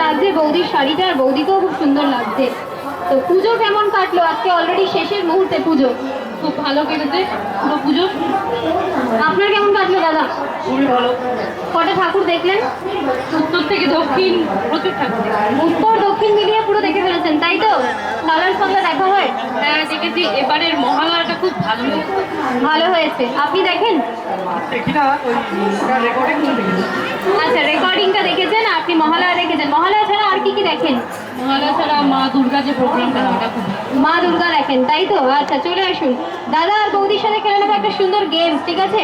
লাগছে বৌদির শাড়িটা, আর বৌদিকেও খুব সুন্দর লাগছে। তো পুজো কেমন কাটলো আজকে? অলরেডি শেষের মুহূর্তে পুজো। খুব ভালো কেটেছে পুরো পুজো। আপনার কেমন কাটলো দাদা? খুবই ভালো। কটা ঠাকুর দেখলেন? উত্তর থেকে দক্ষিণ প্রচুর ঠাকুর দেখেছি। উত্তর দক্ষিণ মিলিয়ে পুরো দেখে ফেলেছেন, তাই তো? কালার সঙ্গে দেখা হয়? হ্যাঁ দেখেছি, এবারের মহালয়াটা খুব ভালো হয়েছে। ভালো হয়েছে। আপনি দেখেন? দেখি না, ওই রেকর্ডিং দেখেছি। আচ্ছা, রেকর্ডিংটা দেখেছেন, আপনি মহালয়া দেখেছেন। মহালয়া ছাড়া আর কি কি দেখেন? মহালয়া ছাড়া মা দুর্গা যে প্রোগ্রামটা হয় ওটা খুব মা দুর্গা দেখেন, তাই তো? আচ্ছা, চলে আসুন। দাদা আর বৌদির সাথে খেলে নেবো একটা সুন্দর গেমস, ঠিক আছে?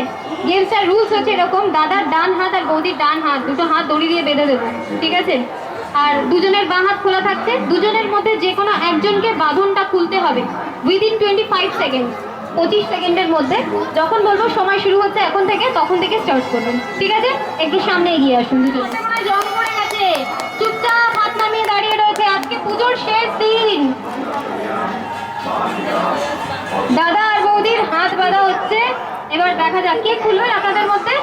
গেমসটার রুলস হচ্ছে এরকম: দাদার ডান হাত আর বৌদির ডান হাত দুটো হাত দড়ি দিয়ে বেঁধে দেবো, ঠিক আছে? আর দুজনের বাঁ হাত খোলা থাকছে। দুজনের মধ্যে যে কোনো একজনকে বাঁধনটা খুলতে হবে উইদিন 25 সেকেন্ড, 25 সেকেন্ডের মধ্যে। যখন বলবো সময় শুরু হচ্ছে এখন থেকে, তখন থেকে স্টার্ট করবেন, ঠিক আছে? একটু সামনে এগিয়ে আসুন। দুজন জং পড়ে গেছে, চুপচাপ হাত নামিয়ে দাঁড়িয়ে রয়েছে। আজকে পুজোর শেষ দিন। দাদা আর বৌদির হাত বাঁধা হচ্ছে। এবার দেখা যাক কে খুলবেন আপনাদের মধ্যে।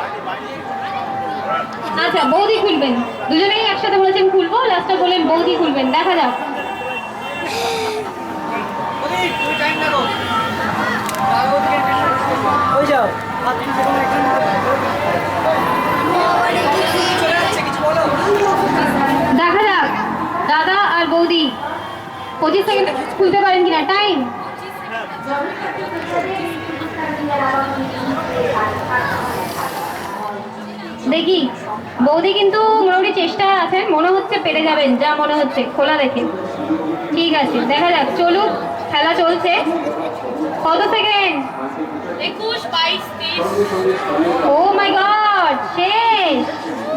আচ্ছা, বৌদি খুলবেন। দুজনেই একসাথে বলেছেন খুলবো, লাস্টে বলেন বৌদি খুলবেন। দেখা যাক। দেখা যাক দাদা আর বৌদি 25 সেকেন্ড খুলতে পারেন কিনা। টাইম। দেখি, বৌদি কিন্তু মোটামুটি চেষ্টায় আছেন, মনে হচ্ছে পেরে যাবেন, যা মনে হচ্ছে খোলা দেখে। ঠিক আছে, দেখা যাক, চলুক, খেলা চলছে। কত সেকেন্ড? 21, 22, 23। ও মাই গড, শেষ।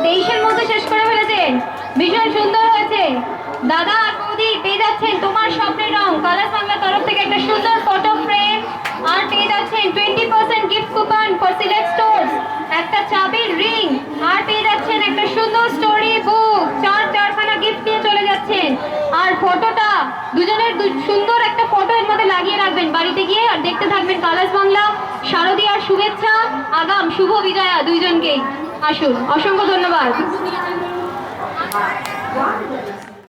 23-এর মধ্যে শেষ করে ফেলেছেন। ভীষণ সুন্দর হয়েছে। দাদা আর বৌদি পেয়ে যাচ্ছেন তোমার স্বপ্নের রং কালার্স বাংলা তরফ থেকে একটা সুন্দর ফটো ফ্রেম, আর পেয়ে যাচ্ছেন 20% gift coupon for select stores, একটা চাবির রিং, আর পেয়ে যাচ্ছেন একটা সুন্দর স্টোরি বুক। চারখানা গিফট নিয়ে চলে যাচ্ছেন। আর ফটোটা দুজনের সুন্দর একটা ফটো এর মধ্যে লাগিয়ে রাখবেন বাড়িতে গিয়ে, আর দেখতে থাকবেন কালার্স বাংলা। শারদীয়ার শুভেচ্ছা, আগাম শুভ বিজয়া দুইজনকেই। আসুন, অসংখ্য ধন্যবাদ।